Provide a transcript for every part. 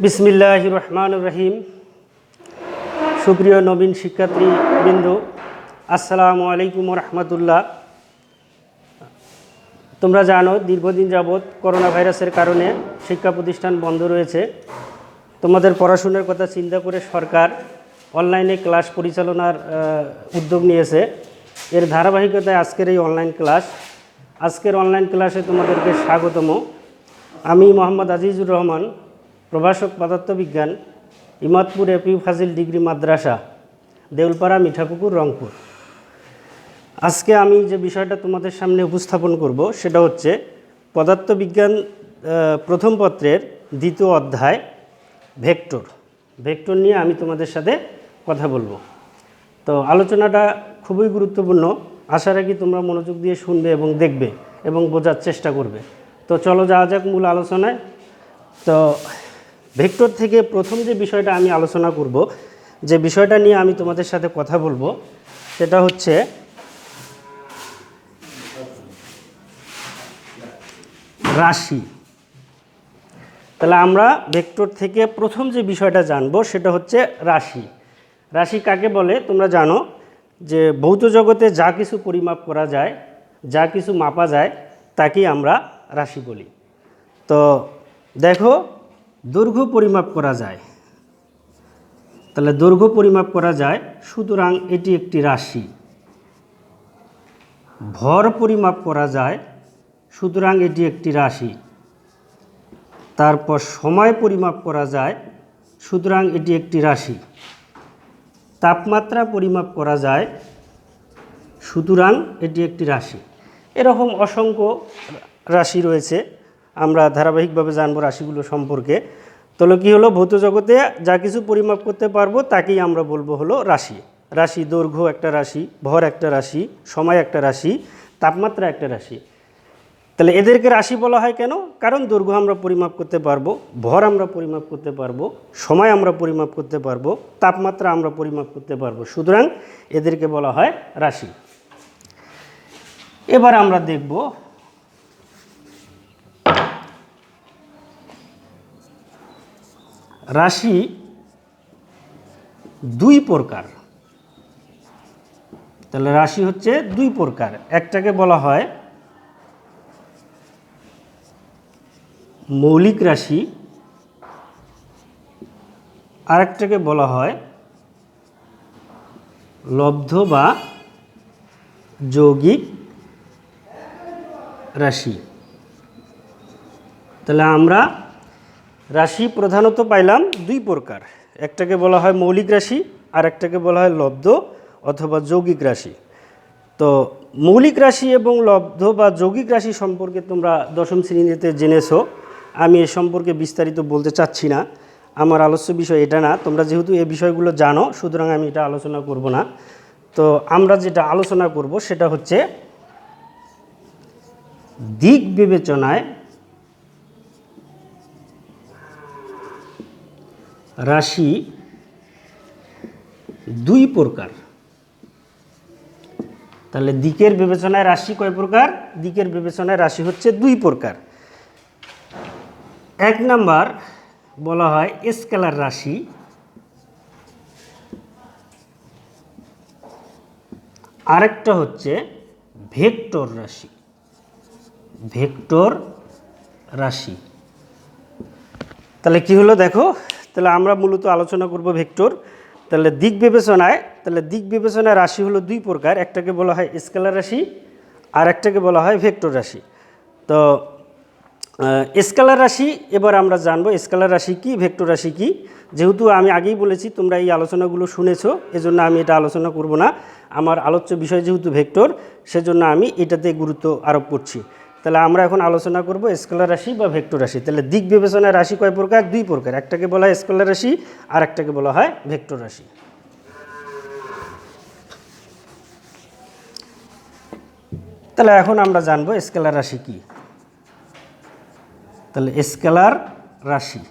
বিসমিল্লাহির রহমানির রহিম। সুপ্রিয় নবীন শিক্ষার্থীবৃন্দ, আসসালামু আলাইকুম রহমতুল্লাহ। তোমরা জানো দীর্ঘদিন যাবৎ করোনা ভাইরাসের কারণে শিক্ষা প্রতিষ্ঠান বন্ধ রয়েছে। তোমাদের পড়াশোনার কথা চিন্তা করে সরকার অনলাইনে ক্লাস পরিচালনার উদ্যোগ নিয়েছে। এর ধারাবাহিকতায় আজকের এই অনলাইন ক্লাস। আজকের অনলাইন ক্লাসে তোমাদেরকে স্বাগতম। আমি মোহাম্মদ আজিজুর রহমান, প্রভাষক পদার্থবিজ্ঞান, ইমাদপুর এপি ফাজিল ডিগ্রি মাদ্রাসা, দেউলপাড়া, মিঠাপুকুর, রংপুর। আজকে আমি যে বিষয়টা তোমাদের সামনে উপস্থাপন করব সেটা হচ্ছে পদার্থবিজ্ঞান প্রথম পত্রের দ্বিতীয় অধ্যায় ভেক্টর। ভেক্টর নিয়ে আমি তোমাদের সাথে কথা বলবো। তো আলোচনাটা খুবই গুরুত্বপূর্ণ। আশা রাখি তোমরা মনোযোগ দিয়ে শুনবে এবং দেখবে এবং বোঝার চেষ্টা করবে। তো চলো যাওয়া যাক মূল আলোচনায়। তো ভেক্টর থেকে প্রথম যে বিষয়টা আমি আলোচনা করব, যে বিষয়টা নিয়ে আমি তোমাদের সাথে কথা বলবো, সেটা হচ্ছে রাশি। তাহলে আমরা ভেক্টর থেকে প্রথম যে বিষয়টা জানবো সেটা হচ্ছে রাশি। রাশি কাকে বলে তোমরা জানো, যে ভৌত জগতে যা কিছু পরিমাপ করা যায়, যা কিছু মাপা যায়, তাকেই আমরা রাশি বলি। তো দেখো, দৈর্ঘ্য পরিমাপ করা যায়, তাহলে দৈর্ঘ্য পরিমাপ করা যায়, সুতরাং এটি একটি রাশি। ভর পরিমাপ করা যায়, সুতরাং এটি একটি রাশি। তারপর সময় পরিমাপ করা যায়, সুতরাং এটি একটি রাশি। তাপমাত্রা পরিমাপ করা যায়, সুতরাং এটি একটি রাশি। এরকম অসংখ্য রাশি রয়েছে, আমরা ধারাবাহিকভাবে জানবো রাশিগুলো সম্পর্কে। তাহলে কী হলো, ভৌত জগতে যা কিছু পরিমাপ করতে পারবো তাকেই আমরা বলবো হলো রাশি। রাশি দৈর্ঘ্য একটা রাশি, ভর একটা রাশি, সময় একটা রাশি, তাপমাত্রা একটা রাশি। তাহলে এদেরকে রাশি বলা হয় কেন? কারণ দৈর্ঘ্য আমরা পরিমাপ করতে পারবো, ভর আমরা পরিমাপ করতে পারবো, সময় আমরা পরিমাপ করতে পারবো, তাপমাত্রা আমরা পরিমাপ করতে পারবো, সুতরাং এদেরকে বলা হয় রাশি। এবার আমরা দেখব রাশি দুই প্রকার। তাহলে রাশি হচ্ছে দুই প্রকার। একটাকে বলা হয় মৌলিক রাশি, আরেকটাকে বলা হয় লব্ধ বা যৌগিক রাশি। তাহলে আমরা রাশি প্রধানত পাইলাম দুই প্রকার। একটাকে বলা হয় মৌলিক রাশি, আর একটাকে বলা হয় লব্ধ অথবা যৌগিক রাশি। তো মৌলিক রাশি এবং লব্ধ বা যৌগিক রাশি সম্পর্কে তোমরা দশম শ্রেণীতে জেনেছো। আমি এ সম্পর্কে বিস্তারিত বলতে চাচ্ছি না, আমার আলোচ্য বিষয় এটা না। তোমরা যেহেতু এই বিষয়গুলো জানো, সুতরাং আমি এটা আলোচনা করব না। তো আমরা যেটা আলোচনা করব সেটা হচ্ছে দিক বিবেচনায় রাশি দুই প্রকার। তাহলে দিকের বিবেচনায় রাশি কয় প্রকার? দিকের বিবেচনায় রাশি হচ্ছে দুই প্রকার। এক নাম্বার বলা হয় স্কেলার রাশি, আরেকটা হচ্ছে ভেক্টর রাশি। ভেক্টর রাশি। তাহলে কি হলো দেখো, তাহলে আমরা মূলত আলোচনা করব ভেক্টর। তাহলে দিক বিবেচনায় রাশি হলো দুই প্রকার। একটাকে বলা হয় স্কেলার রাশি, আর একটাকে বলা হয় ভেক্টর রাশি। তো স্কেলার রাশি এবার আমরা জানবো স্কেলার রাশি কি, ভেক্টর রাশি কি। যেহেতু আমি আগেই বলেছি তোমরা এই আলোচনাগুলো শুনেছো, এজন্য আমি এটা আলোচনা করব না। আমার আলোচ্য বিষয় যেহেতু ভেক্টর, সেজন্য আমি এটাতে গুরুত্ব আরোপ করছি। তাহলে আমরা এখন আলোচনা করব স্কেলার রাশি বা ভেক্টর রাশি। তাহলে দিক বিবেচনায় রাশি কয় প্রকার? দুই প্রকার। একটাকে বলা হয় স্কেলার রাশি, আর একটাকে বলা হয় ভেক্টর রাশি। তাহলে এখন আমরা জানবো স্কেলার রাশি কি। তাহলে স্কেলার রাশি,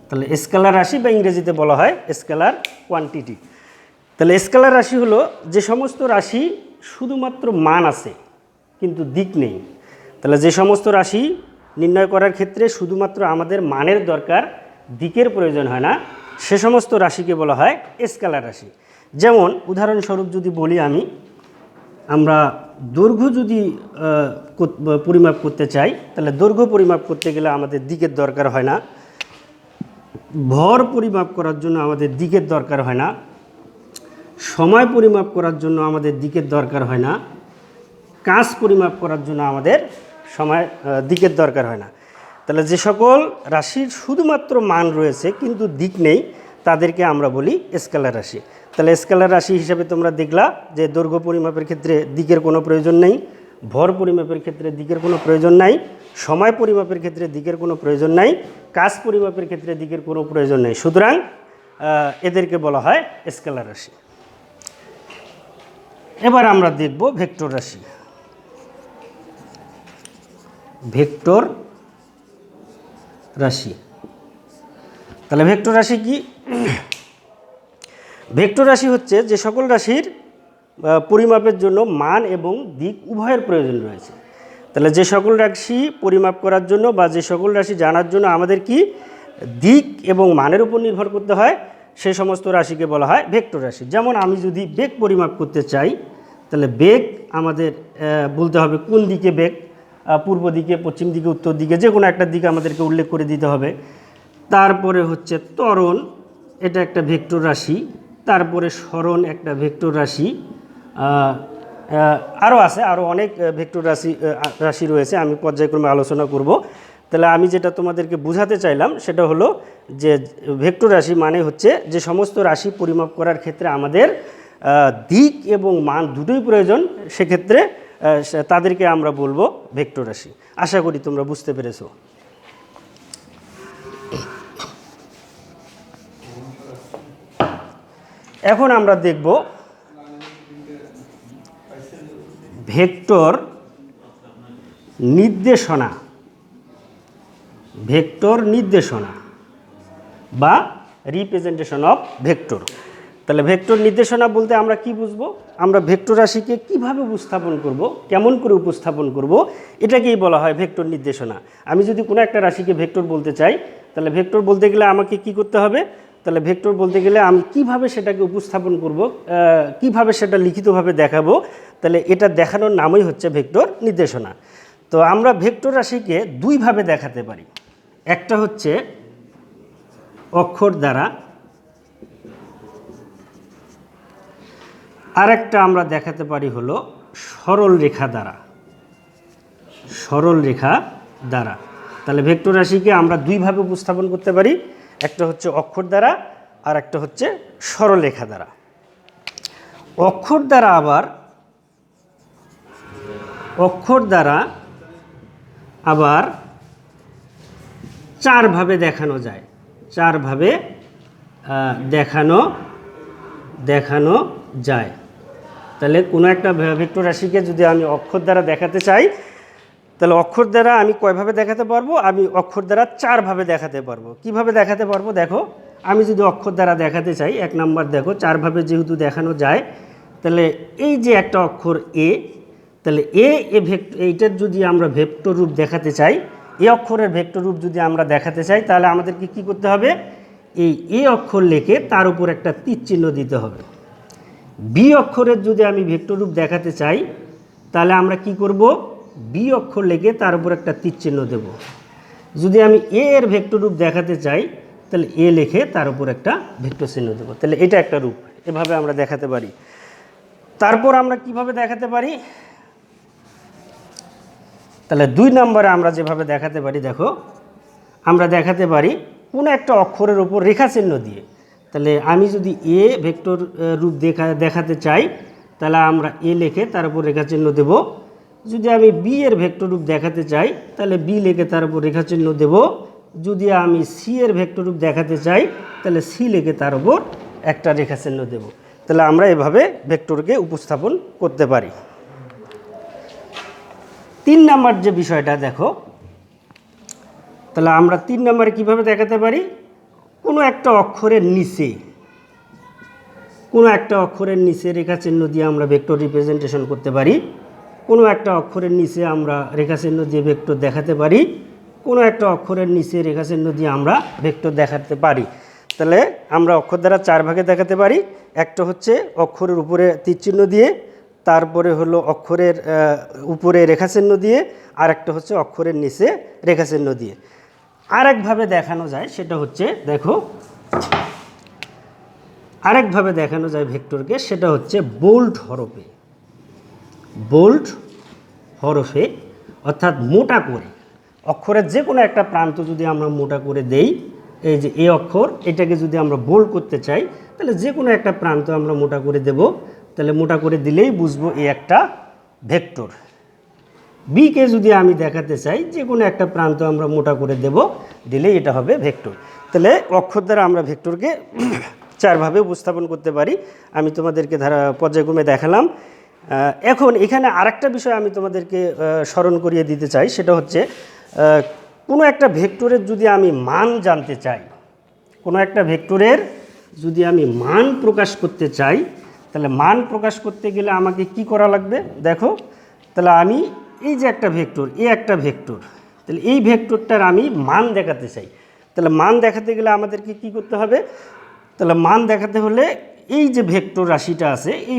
তাহলে স্কেলার রাশি বা ইংরেজিতে বলা হয় স্কেলার কোয়ান্টিটি। তাহলে স্কেলার রাশি হলো যে সমস্ত রাশি শুধুমাত্র মান আছে, কিন্তু দিক নেই। তাহলে যে সমস্ত রাশি নির্ণয় করার ক্ষেত্রে শুধুমাত্র আমাদের মানের দরকার, দিকের প্রয়োজন হয় না, সে সমস্ত রাশিকে বলা হয় স্কেলার রাশি। যেমন উদাহরণস্বরূপ যদি বলি আমরা দৈর্ঘ্য যদি পরিমাপ করতে চাই, তাহলে দৈর্ঘ্য পরিমাপ করতে গেলে আমাদের দিকের দরকার হয় না, ভর পরিমাপ করার জন্য আমাদের দিকের দরকার হয় না, সময় পরিমাপ করার জন্য আমাদের দিকের দরকার হয় না, কাজ পরিমাপ করার জন্য আমাদের দিকের দরকার হয় না। তাহলে যে সকল রাশির শুধুমাত্র মান রয়েছে কিন্তু দিক নেই, তাদেরকে আমরা বলি স্কেলার রাশি। তাহলে স্কেলার রাশি হিসাবে তোমরা দেখলা যে দৈর্ঘ্য পরিমাপের ক্ষেত্রে দিকের কোনো প্রয়োজন নেই, ভর পরিমাপের ক্ষেত্রে দিকের কোনো প্রয়োজন নাই, সময় পরিমাপের ক্ষেত্রে দিকের কোনো প্রয়োজন নাই, কাজ পরিমাপের ক্ষেত্রে দিকের কোনো প্রয়োজন নেই। সুতরাং এদেরকে বলা হয় স্কেলার রাশি। এবার আমরা দেখব ভেক্টর রাশি। ভেক্টর রাশি, তাহলে ভেক্টর রাশি কি? ভেক্টর রাশি হচ্ছে যে সকল রাশির পরিমাপের জন্য মান এবং দিক উভয়ের প্রয়োজন রয়েছে। তাহলে যে সকল রাশি পরিমাপ করার জন্য বা যে সকল রাশি জানার জন্য আমাদের কি দিক এবং মানের উপর নির্ভর করতে হয়, সে সমস্ত রাশিকে বলা হয় ভেক্টর রাশি। যেমন আমি যদি বেগ পরিমাপ করতে চাই, তাহলে বেগ আমাদের বলতে হবে কোন দিকে বেগ, পূর্ব দিকে, পশ্চিম দিকে, উত্তর দিকে, যে কোনো একটা দিকে আমাদেরকে উল্লেখ করে দিতে হবে। তারপরে হচ্ছে ত্বরণ, এটা একটা ভেক্টর রাশি। তারপরে সরণ একটা ভেক্টর রাশি। আরও আছে, আরও অনেক ভেক্টর রাশি রয়েছে, আমি পর্যায়ক্রমে আলোচনা করব। তাহলে আমি যেটা তোমাদেরকে বোঝাতে চাইলাম সেটা হলো যে ভেক্টর রাশি মানে হচ্ছে যে সমস্ত রাশি পরিমাপ করার ক্ষেত্রে আমাদের দিক এবং মান দুটোই প্রয়োজন, সেক্ষেত্রে তাদেরকে আমরা বলবো ভেক্টর রাশি। আশা করি তোমরা বুঝতে পেরেছো। এখন আমরা দেখব ভেক্টর নির্দেশনা। ভেক্টর নির্দেশনা বা রিপ্রেজেন্টেশন অফ ভেক্টর। তাহলে ভেক্টর নির্দেশনা বলতে আমরা কি বুঝবো? আমরা ভেক্টর রাশিকে কিভাবে উপস্থাপন করব, কেমন করে উপস্থাপন করব, এটাকেই বলা হয় ভেক্টর নির্দেশনা। আমি যদি কোনো একটা রাশিকে ভেক্টর বলতে চাই, তাহলে ভেক্টর বলতে গেলে আমাকে কি করতে হবে? তাহলে ভেক্টর বলতে গেলে আমি কিভাবে সেটাকে উপস্থাপন করব, কিভাবে সেটা লিখিতভাবে দেখাবো, তাহলে এটা দেখানোর নামই হচ্ছে ভেক্টর নির্দেশনা। তো আমরা ভেক্টর রাশিকে দুইভাবে দেখাতে পারি। একটা হচ্ছে অক্ষর দ্বারা, আর একটা আমরা দেখাতে পারি হলো সরল রেখা দ্বারা। সরল রেখা দ্বারা। তাহলে ভেক্টর রাশিকে আমরা দুইভাবে উপস্থাপন করতে পারি, একটা হচ্ছে অক্ষর দ্বারা আর একটা হচ্ছে সরল রেখা দ্বারা। অক্ষর দ্বারা আবার চারভাবে দেখানো যায়। চারভাবে দেখানো যায়। তাহলে কোনো একটা ভেক্টর রাশিকে যদি আমি অক্ষর দ্বারা দেখাতে চাই, তাহলে অক্ষর দ্বারা আমি কয়ভাবে দেখাতে পারবো? আমি অক্ষর দ্বারা চারভাবে দেখাতে পারবো। কিভাবে দেখাতে পারবো? দেখো, আমি যদি অক্ষর দ্বারা দেখাতে চাই, এক নাম্বার দেখো, চারভাবে যেহেতু দেখানো যায়, তাহলে এই যে একটা অক্ষর এ, তাহলে এইটার যদি আমরা ভেক্টর রূপ দেখাতে চাই, এ অক্ষরের ভেক্টর রূপ যদি আমরা দেখাতে চাই, তাহলে আমাদেরকে কি করতে হবে? এই এ অক্ষর লিখে তার উপর একটা তীর চিহ্ন দিতে হবে। বি অক্ষরের যদি আমি ভেক্টর রূপ দেখাতে চাই, তাহলে আমরা কি করব? বি অক্ষর লিখে তার উপর একটা তীর চিহ্ন দেব। যদি আমি এ এর ভেক্টর রূপ দেখাতে চাই, তাহলে এ লিখে তার উপর একটা ভেক্টর চিহ্ন দেব। তাহলে এটা একটা রূপ, এভাবে আমরা দেখাতে পারি। তারপর আমরা কিভাবে দেখাতে পারি? তাহলে দুই নম্বরে আমরা যেভাবে দেখাতে পারি, দেখো, আমরা দেখাতে পারি কোনো একটা অক্ষরের উপর রেখা চিহ্ন দিয়ে। তাহলে আমি যদি এ ভেক্টর রূপ দেখাতে চাই, তাহলে আমরা এ লিখে তার উপর রেখা চিহ্ন দেব। যদি আমি বি এর ভেক্টর রূপ দেখাতে চাই, তাহলে বি লিখে তার উপর রেখা চিহ্ন দেব। যদি আমি সি এর ভেক্টর রূপ দেখাতে চাই, তাহলে সি লিখে তার উপর একটা রেখা চিহ্ন দেব। তাহলে আমরা এভাবে ভেক্টরকে উপস্থাপন করতে পারি। তিন নাম্বার যে বিষয়টা দেখো, তাহলে আমরা তিন নম্বরে কীভাবে দেখাতে পারি? কোনো একটা অক্ষরের নিচে রেখা চিহ্ন দিয়ে আমরা ভেক্টর রিপ্রেজেন্টেশন করতে পারি। কোনো একটা অক্ষরের নিচে আমরা রেখাচিহ্ন দিয়ে ভেক্টর দেখাতে পারি, কোনো একটা অক্ষরের নিচে রেখাচিহ্ন দিয়ে আমরা ভেক্টর দেখাতে পারি। তাহলে আমরা অক্ষর দ্বারা 4 ভাগে দেখাতে পারি। একটা হচ্ছে অক্ষরের উপরে তীরচিহ্ন দিয়ে, তারপরে হলো অক্ষরের উপরে রেখাচিহ্ন দিয়ে, আর একটা হচ্ছে অক্ষরের নিচে রেখাচিহ্ন দিয়ে। আরেকভাবে দেখানো যায়, সেটা হচ্ছে দেখো, আরেকভাবে দেখানো যায় ভেক্টরকে, সেটা হচ্ছে বোল্ড হরফে। বোল্ড হরফে অর্থাৎ মোটা করে অক্ষরের যে কোনো একটা প্রান্ত যদি আমরা মোটা করে দেই, এই যে এ অক্ষর, এটাকে যদি আমরা বোল্ড করতে চাই, তাহলে যে কোনো একটা প্রান্ত আমরা মোটা করে দেব। তাহলে মোটা করে দিলেই বুঝবো এ একটা ভেক্টর। বিকে যদি আমি দেখাতে চাই, যে কোনো একটা প্রান্ত আমরা মোটা করে দেব, দিলেই এটা হবে ভেক্টর। তাহলে অক্ষর দ্বারা আমরা ভেক্টরকে 4 ভাবে উপস্থাপন করতে পারি। আমি তোমাদেরকে পর্যায়ক্রমে দেখালাম। এখন এখানে আরেকটা বিষয় আমি তোমাদেরকে স্মরণ করিয়ে দিতে চাই, সেটা হচ্ছে কোনো একটা ভেক্টরের যদি আমি মান জানতে চাই, কোনো একটা ভেক্টরের যদি আমি মান প্রকাশ করতে চাই, তাহলে মান প্রকাশ করতে গেলে আমাকে কি করা লাগবে দেখো। তাহলে আমি এই যে একটা ভেক্টর, এ একটা ভেক্টর, তাহলে এই ভেক্টরটার আমি মান দেখাতে চাই। তাহলে মান দেখাতে গেলে আমাদেরকে কি করতে হবে? তাহলে মান দেখাতে হলে এই যে ভেক্টর রাশিটা আছে, এই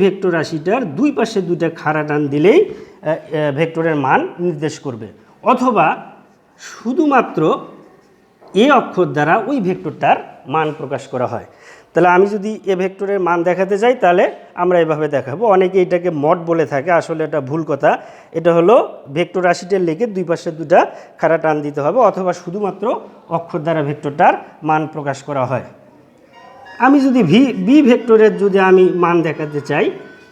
ভেক্টর রাশিটার দুই পাশে দুইটা খাড়া টান দিলেই ভেক্টরের মান নির্দেশ করবে, অথবা শুধুমাত্র এ অক্ষর দ্বারা ওই ভেক্টরটার মান প্রকাশ করা হয়। তাহলে আমি যদি এ ভেক্টরের মান দেখাতে চাই, তাহলে আমরা এভাবে দেখাবো। অনেকে এটাকে মড বলে থাকে, আসলে এটা ভুল কথা। এটা হলো ভেক্টর রাশিটা লিখে দুই পাশে দুটা খাড়া টান দিতে হবে, অথবা শুধুমাত্র অক্ষর দ্বারা ভেক্টরটার মান প্রকাশ করা হয়। আমি যদি বি ভেক্টরের যদি আমি মান দেখাতে চাই,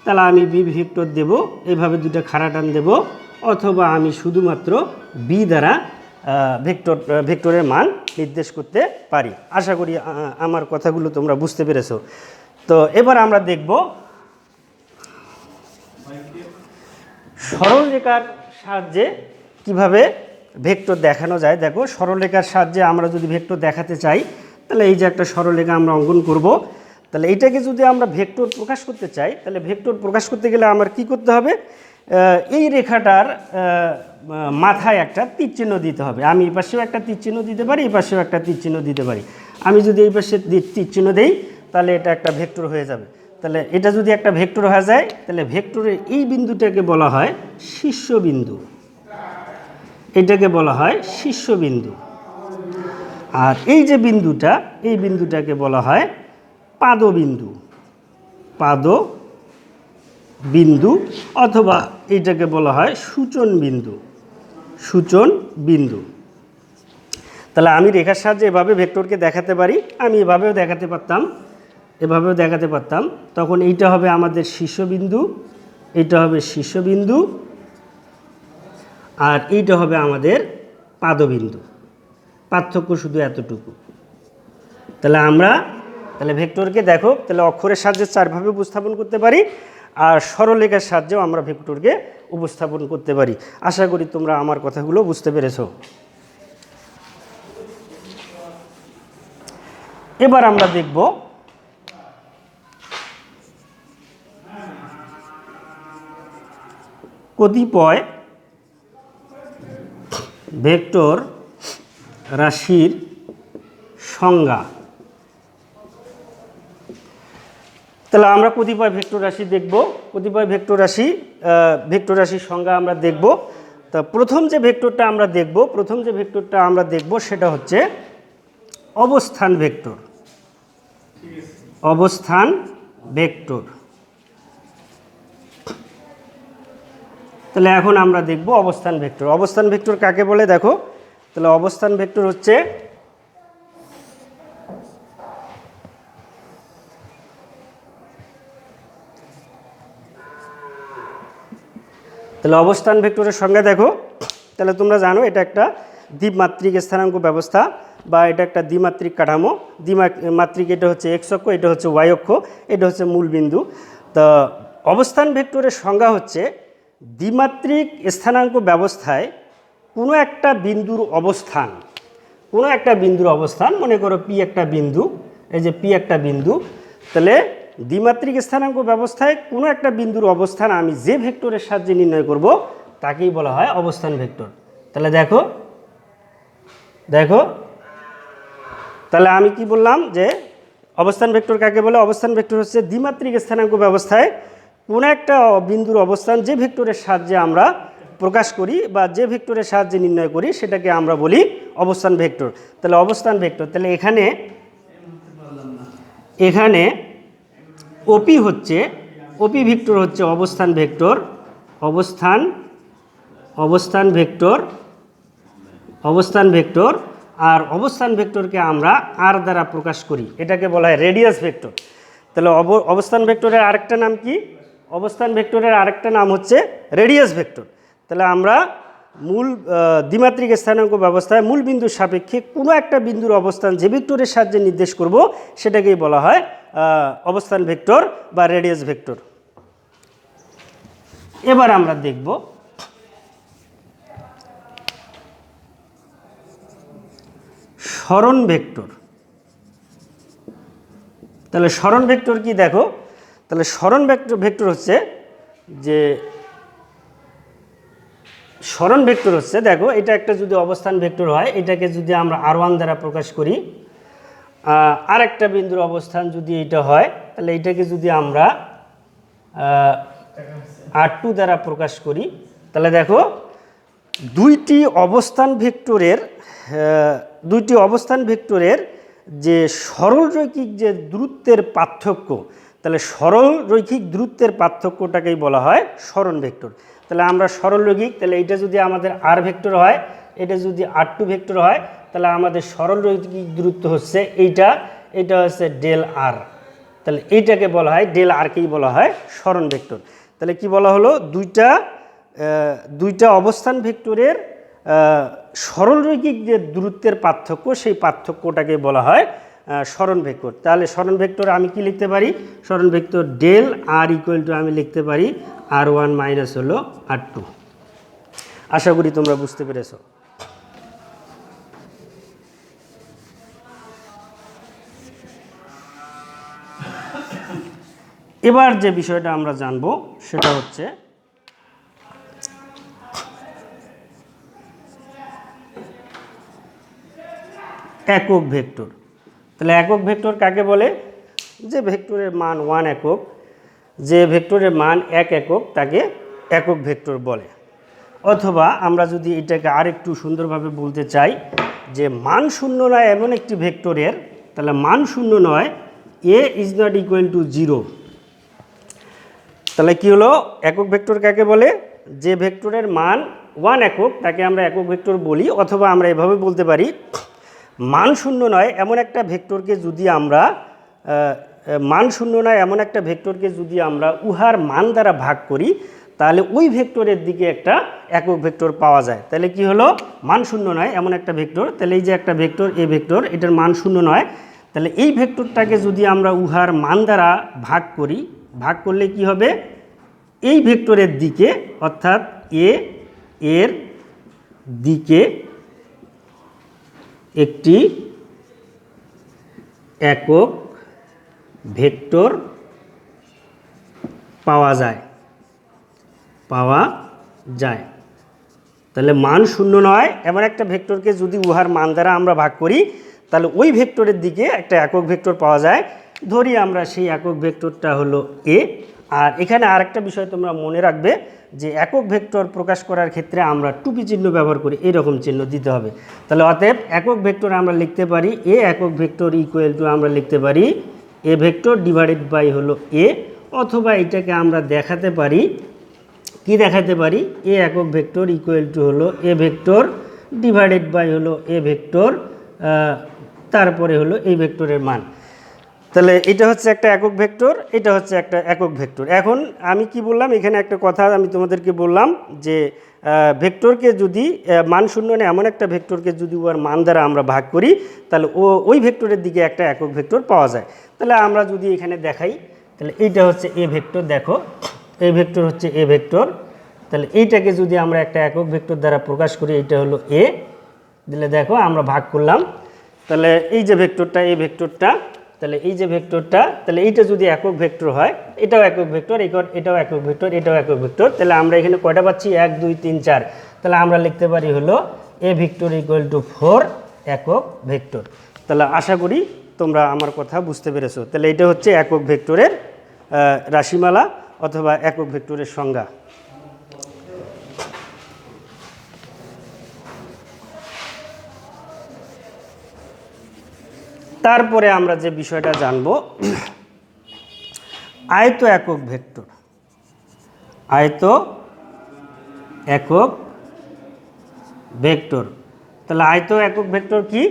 তাহলে আমি বি ভেক্টর দেব, এইভাবে দুটা খাড়া টান দেব, অথবা আমি শুধুমাত্র বি দ্বারা ভেক্টরের মান নির্দেশ করতে পারি। আশা করি আমার কথাগুলো তোমরা বুঝতে পেরেছো। তো এবার আমরা দেখব সরলরেখার সাহায্যে কিভাবে ভেক্টর দেখানো যায়। দেখো, সরলরেখার সাহায্যে আমরা যদি ভেক্টর দেখাতে চাই, তাহলে এই যে একটা সরলরেখা আমরা অঙ্কন করব। তাহলে এটাকে যদি আমরা ভেক্টর প্রকাশ করতে চাই, তাহলে ভেক্টর প্রকাশ করতে গেলে আমার কি করতে হবে? এই রেখাটার মাথায় একটা তীরচিহ্ন দিতে হবে। আমি এই পাশেও একটা তীরচিহ্ন দিতে পারি, এই পাশেও একটা তীরচিহ্ন দিতে পারি। আমি যদি এই পাশে তীরচিহ্ন দেই, তাহলে এটা একটা ভেক্টর হয়ে যাবে। তাহলে এটা যদি একটা ভেক্টর হয়ে যায়, তাহলে ভেক্টরের এই বিন্দুটাকে বলা হয় শীর্ষবিন্দু। এটাকে বলা হয় শীর্ষবিন্দু। আর এই যে বিন্দুটা, এই বিন্দুটাকে বলা হয় পাদবিন্দু। পাদবিন্দু, অথবা এইটাকে বলা হয় সূচন বিন্দু। তাহলে আমি রেখার সাহায্যে এভাবে ভেক্টরকে দেখাতে পারি। আমি এভাবেও দেখাতে পারতাম। তখন এইটা হবে আমাদের শীর্ষবিন্দু, এইটা হবে শীর্ষবিন্দু, আর এইটা হবে আমাদের পাদবিন্দু। পার্থক্য শুধু এতটুকু। তাহলে ভেক্টরকে দেখো, তাহলে অক্ষরের সাহায্যে 4 ভাবে উপস্থাপন করতে পারি, আর সরলরেখার সাহায্যেও আমরা ভেক্টরকে উপস্থাপন করতে পারি। আশা করি তোমরা আমার কথাগুলো বুঝতে পেরেছো। এবার আমরা দেখব কতিপয় ভেক্টর রাশির সংজ্ঞা। তাহলে আমরা কতিপয় ভেক্টর রাশি দেখব, কতিপয় ভেক্টর রাশির সংজ্ঞা আমরা দেখব। তা প্রথম যে ভেক্টরটা আমরা দেখব সেটা হচ্ছে অবস্থান ভেক্টর। তাহলে এখন আমরা দেখব অবস্থান ভেক্টর কাকে বলে। দেখো, তাহলে অবস্থান ভেক্টর হচ্ছে অবস্থান ভেক্টরের সংজ্ঞা দেখো। তাহলে তোমরা জানো এটা একটা দ্বিমাত্রিক স্থানাঙ্ক ব্যবস্থা, বা এটা একটা দ্বিমাত্রিক কাঠামো। দ্বিমাত্রিক, এটা হচ্ছে এক্স অক্ষ, এটা হচ্ছে ওয়াই অক্ষ, এটা হচ্ছে মূল বিন্দু। তো অবস্থান ভেক্টরের সংজ্ঞা হচ্ছে দ্বিমাত্রিক স্থানাঙ্ক ব্যবস্থায় কোনো একটা বিন্দুর অবস্থান, মনে করো পি একটা বিন্দু, এই যে পি একটা বিন্দু, তাহলে দ্বিমাত্রিক স্থানাঙ্ক ব্যবস্থায় কোনো একটা বিন্দুর অবস্থান আমি যে ভেক্টরের সাহায্যে নির্ণয় করব তাকেই বলা হয় অবস্থান ভেক্টর। তাহলে দেখো তাহলে আমি কি বললাম যে অবস্থান ভেক্টর কাকে বলে? অবস্থান ভেক্টর হচ্ছে দ্বিমাত্রিক স্থানাঙ্ক ব্যবস্থায় কোনো একটা বিন্দুর অবস্থান যে ভেক্টরের সাহায্যে আমরা প্রকাশ করি বা যে ভেক্টরের সাহায্যে নির্ণয় করি সেটাকে আমরা বলি অবস্থান ভেক্টর। তাহলে অবস্থান ভেক্টর, তাহলে এখানে ওপি ভেক্টর হচ্ছে অবস্থান ভেক্টর, অবস্থান ভেক্টর আর অবস্থান ভেক্টরকে আমরা আর দ্বারা প্রকাশ করি, এটাকে বলা হয় রেডিয়াস ভেক্টর। তাহলে অবস্থান ভেক্টরের আরেকটা নাম কি? অবস্থান ভেক্টরের আরেকটা নাম হচ্ছে রেডিয়াস ভেক্টর। তাহলে আমরা মূল দ্বিমাত্রিক স্থানাঙ্ক ব্যবস্থায় মূল বিন্দুর সাপেক্ষে কোনো একটা বিন্দুর অবস্থান যে ভেক্টরের সাহায্যে নির্দেশ করব সেটাকেই বলা হয় অবস্থান ভেক্টর বা রেডিয়াস ভেক্টর। এবার আমরা দেখব সরণ ভেক্টর। তাহলে সরণ ভেক্টর কি দেখো? তাহলে সরণ ভেক্টর হচ্ছে যে সরণ ভেক্টর হচ্ছে, দেখো এটা একটা যদি অবস্থান ভেক্টর হয়, এটাকে যদি আমরা r1 দ্বারা প্রকাশ করি, আর একটা বিন্দুর অবস্থান যদি এটা হয়, তাহলে এটাকে যদি আমরা r2 দ্বারা প্রকাশ করি, তাহলে দেখো দুইটি অবস্থান ভেক্টরের যে সরল রৈখিক যে দূরত্বের পার্থক্য, তাহলে সরল রৈখিক দূরত্বের পার্থক্যটাকেই বলা হয় সরণ ভেক্টর। তাহলে আমরা সরল রৈখিক, তাহলে এটা যদি আমাদের আর ভেক্টর হয়, এটা যদি r2 ভেক্টর হয়, তাহলে আমাদের সরল রৈখিক দূরত্ব হচ্ছে এটা হচ্ছে ডেল আর। তাহলে এইটাকে বলা হয় ডেল আরকেই বলা হয় সরণ ভেক্টর। তাহলে কি বলা হলো? দুইটা অবস্থান ভেক্টরের সরল রৈখিক যে দূরত্বের পার্থক্য, সেই পার্থক্যটাকে বলা হয় সরণ ভেক্টর। তাহলে সরণ ভেক্টর আমি কি লিখতে পারি? সরণ vector del r equal to আমি লিখতে পারি r1 মাইনাস হলো r2। আশা করি তোমরা বুঝতে পেরেছো। এবার যে বিষয়টা আমরা জানব সেটা হচ্ছে একক ভেক্টর। তাহলে একক ভেক্টর কাকে বলে? যে ভেক্টরের মান 1 একক, যে ভেক্টরের মান 1 একক তাকে একক ভেক্টর বলে। অথবা আমরা যদি এটাকে আরেকটু সুন্দরভাবে বলতে চাই যে মান শূন্য নয় এমন একটি ভেক্টরের, তাহলে মান শূন্য নয় a is not equal to 0, তাহলে কি হলো? একক ভেক্টর কাকে বলে? যে ভেক্টরের মান 1 একক তাকে আমরা একক ভেক্টর বলি। অথবা আমরা এভাবে বলতে পারি মান শূন্য নয় এমন একটা ভেক্টরকে যদি আমরা উহার মান দ্বারা ভাগ করি, তাহলে ওই ভেক্টরের দিকে একটা একক ভেক্টর পাওয়া যায়। তাহলে কি হলো? মান শূন্য নয় এমন একটা ভেক্টর, তাহলে এই যে একটা ভেক্টর এ ভেক্টর, এটার মান শূন্য নয়, তাহলে এই ভেক্টরটাকে যদি আমরা উহার মান দ্বারা ভাগ করি, ভাগ করলে কি হবে? এই ভেক্টরের দিকে অর্থাৎ এর দিকে একটি একক ভেক্টর পাওয়া যায়। তাহলে মান শূন্য নয় এমন একটা ভেক্টরকে যদি উহার মান দ্বারা আমরা ভাগ করি, তাহলে ওই ভেক্টরের দিকে একটা একক ভেক্টর পাওয়া যায়। ধরি আমরা সেই একক ভেক্টরটা হলো এ। আর এখানে আরেকটা বিষয় তোমরা মনে রাখবে যে একক ভেক্টর প্রকাশ করার ক্ষেত্রে আমরা টুপি চিহ্ন ব্যবহার করি, এরকম চিহ্ন দিতে হবে। তাহলে অতএব একক ভেক্টর আমরা লিখতে পারি এ একক ভেক্টর ইকুয়াল টু আমরা লিখতে পারি এ ভেক্টর ডিভাইডেড বাই হলো এ। অথবা এটাকে আমরা দেখাতে পারি এ একক ভেক্টর ইকুয়াল টু হলো এ ভেক্টর ডিভাইডেড বাই হলো এ ভেক্টর, তারপরে হলো এই ভেক্টরের মান। তাহলে এটা হচ্ছে একটা একক ভেক্টর, এটা হচ্ছে একটা একক ভেক্টর। এখন আমি কি বললাম? এখানে একটা কথা আমি তোমাদেরকে বললাম যে ভেক্টরকে যদি মান শূন্য নেই এমন একটা ভেক্টরকে যদি ওর মান দ্বারা আমরা ভাগ করি, তাহলে ওই ভেক্টরের দিকে একটা একক ভেক্টর পাওয়া যায়। তাহলে আমরা যদি এখানে দেখাই, তাহলে এইটা হচ্ছে এ ভেক্টর, দেখো এই ভেক্টর হচ্ছে এ ভেক্টর। তাহলে এইটাকে যদি আমরা একটা একক ভেক্টর দ্বারা প্রকাশ করি, এইটা হলো এ, দিলে দেখো আমরা ভাগ করলাম। তাহলে এই যে ভেক্টরটা, এই ভেক্টরটা তাহলে এই যে ভেক্টরটা, তাহলে এইটা যদি একক ভেক্টর হয়, এটাও একক ভেক্টর, এটাও একক ভেক্টর, এটাও একক ভেক্টর, তাহলে আমরা এখানে কয়টা পাচ্ছি? 1 2 3 4। তাহলে আমরা লিখতে পারি হলো এ ভেক্টর ইকুয়াল টু 4 একক ভেক্টর। তাহলে আশা করি তোমরা আমার কথা বুঝতে পেরেছো। তাহলে এটা হচ্ছে একক ভেক্টরের রাশিমালা অথবা একক ভেক্টরের সংজ্ঞা। তারপরে আমরা যে বিষয়টা জানব, আয়ত একক ভেক্টর। আয়ত একক ভেক্টর। তাহলে আয়ত একক ভেক্টর কি?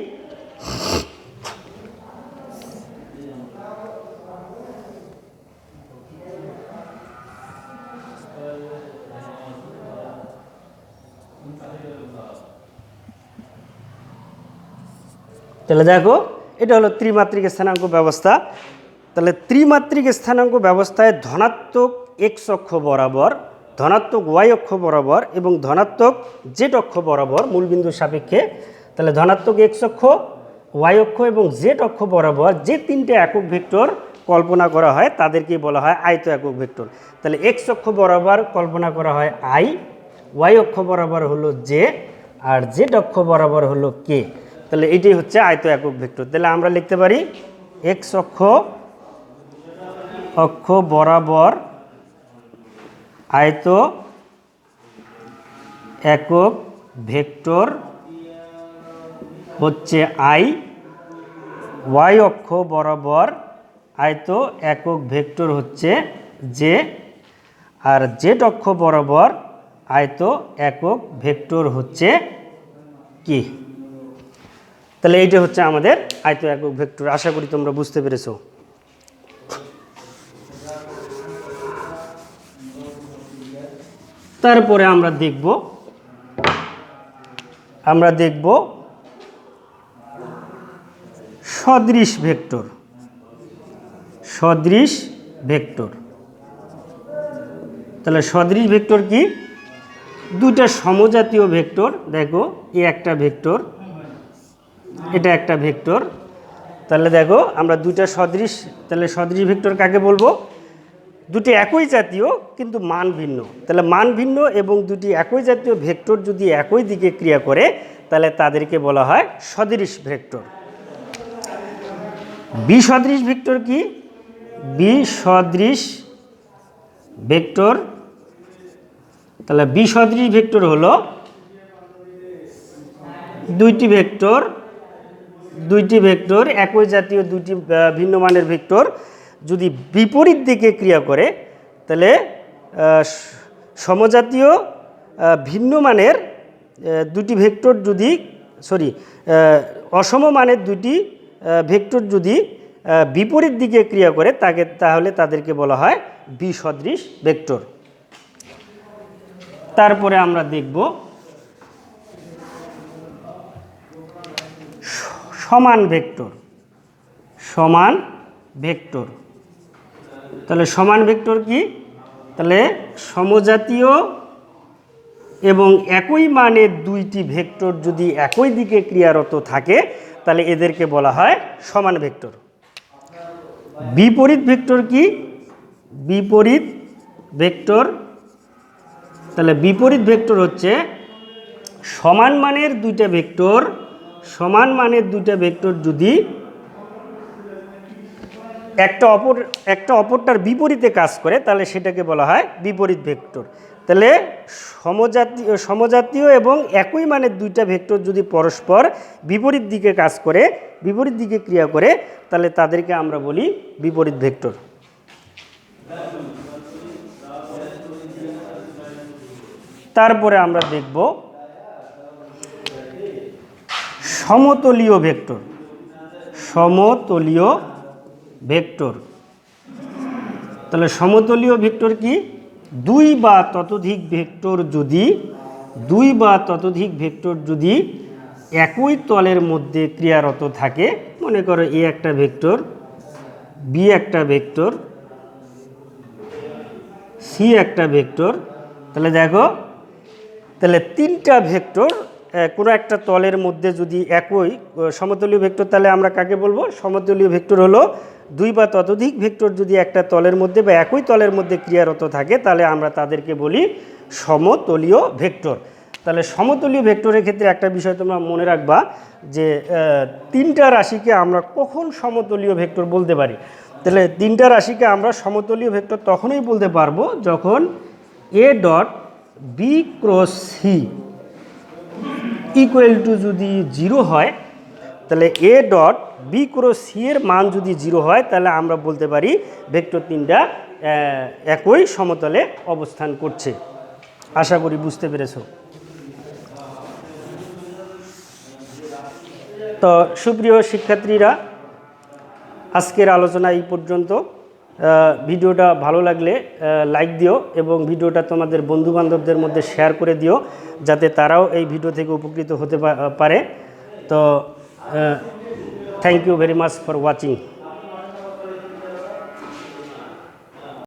তাহলে দেখো, এটা হলো ত্রিমাত্রিক স্থানাঙ্ক ব্যবস্থা। তাহলে ত্রিমাত্রিক স্থানাঙ্ক ব্যবস্থায় ধনাত্মক এক্স অক্ষ বরাবর, ধনাত্মক ওয়াই অক্ষ বরাবর এবং ধনাত্মক জেড অক্ষ বরাবর মূলবিন্দুর সাপেক্ষে, তাহলে ধনাত্মক এক্স অক্ষ, ওয়াই অক্ষ এবং জেড অক্ষ বরাবর যে তিনটে একক ভেক্টর কল্পনা করা হয় তাদেরকে বলা হয় আয়ত একক ভেক্টর। তাহলে এক্স অক্ষ বরাবর কল্পনা করা হয় আই, ওয়াই অক্ষ বরাবর হলো জে, আর জেড অক্ষ বরাবর হলো কে। তাহলে এটাই হচ্ছে আয়ত একক ভেক্টর। তাহলে আমরা লিখতে পারি এক্স অক্ষ বরাবর আয়ত একক ভেক্টর হচ্ছে আই, ওয়াই অক্ষ বরাবর আয়ত একক ভেক্টর হচ্ছে জে, আর জেড অক্ষ বরাবর আয়ত একক ভেক্টর হচ্ছে কি। তাহলে এইটা হচ্ছে আমাদের আয়ত একক ভেক্টর। আশা করি তোমরা বুঝতে পেরেছো। তারপরে আমরা দেখব সদৃশ ভেক্টর। সদৃশ ভেক্টর। তাহলে সদৃশ ভেক্টর কি? দুইটা সমজাতীয় ভেক্টর, দেখো এ একটা ভেক্টর, এটা একটা ভেক্টর। তাহলে দেখো আমরা দুইটা সদৃশ, তাহলে সদৃশ ভেক্টর কাকে বলবো? দুটি একই জাতীয় কিন্তু মান ভিন্ন। তাহলে মান ভিন্ন এবং দুটি একই জাতীয় ভেক্টর যদি একই দিকে ক্রিয়া করে তাহলে তাদেরকে বলা হয় সদৃশ ভেক্টর। বিসদৃশ ভেক্টর কি? বিসদৃশ ভেক্টর। তাহলে বিসদৃশ ভেক্টর হলো দুইটি ভেক্টর একই জাতীয় দুটি ভিন্ন মানের ভেক্টর যদি বিপরীত দিকে ক্রিয়া করে তাহলে সমজাতীয় ভিন্ন মানের দুটি ভেক্টর যদি অসম মানের দুটি ভেক্টর যদি বিপরীত দিকে ক্রিয়া করে তাহলে তাদেরকে বলা হয় বিসদৃশ ভেক্টর। তারপরে আমরা দেখব সমান ভেক্টর। সমান ভেক্টর। তাহলে সমান ভেক্টর কি? তাহলে সমজাতীয় এবং একই মানের দুইটি ভেক্টর যদি একই দিকে ক্রিয়ারত থাকে তাহলে এদেরকে বলা হয় সমান ভেক্টর। বিপরীত ভেক্টর কি? বিপরীত ভেক্টর। তাহলে বিপরীত ভেক্টর হচ্ছে সমান মানের দুইটা ভেক্টর যদি একটা অপরটার বিপরীতে কাজ করে তাহলে সেটাকে বলা হয় বিপরীত ভেক্টর। তাহলে সমজাতীয় এবং একই মানের দুইটা ভেক্টর যদি পরস্পর বিপরীত দিকে কাজ করে, বিপরীত দিকে ক্রিয়া করে তাহলে তাদেরকে আমরা বলি বিপরীত ভেক্টর। তারপরে আমরা দেখব সমতলীয় ভেক্টর। সমতলীয় ভেক্টর। তাহলে সমতলীয় ভেক্টর কি? দুই বা ততোধিক ভেক্টর যদি একই তলের মধ্যে ক্রিয়ারত থাকে, মনে করো এ একটা ভেক্টর, বি একটা ভেক্টর, সি একটা ভেক্টর। তাহলে দেখো, তাহলে তিনটা ভেক্টর কোনো একটা তলের মধ্যে যদি একই সমতলীয় ভেক্টর, তাহলে আমরা কাকে বলবো? সমতলীয় ভেক্টর হলো দুই বা ততোধিক ভেক্টর যদি একটা তলের মধ্যে বা একই তলের মধ্যে ক্রিয়ারত থাকে, তাহলে আমরা তাদেরকে বলি সমতলীয় ভেক্টর। তাহলে সমতলীয় ভেক্টরের ক্ষেত্রে একটা বিষয় তোমরা মনে রাখবা যে তিনটা রাশিকে আমরা কখন সমতলীয় ভেক্টর বলতে পারি। তাহলে তিনটা রাশিকে আমরা সমতলীয় ভেক্টর তখনই বলতে পারবো যখন A dot B cross C equal to যদি 0 হয়, তাহলে A dot B cross C এর মান যদি 0 হয়, তাহলে আমরা বলতে পারি ভেক্টর তিনটা একই সমতলে অবস্থান করছে। আশা করি বুঝতে পেরেছো। তো সুপ্রিয় শিক্ষার্থীরা, আজকের আলোচনা এই পর্যন্ত। ভিডিওটা ভালো লাগলে লাইক দিও এবং ভিডিওটা তোমাদের বন্ধুবান্ধবদের মধ্যে শেয়ার করে দিও, যাতে তারাও এই ভিডিও থেকে উপকৃত হতে পারে। তো thank you very much for watching.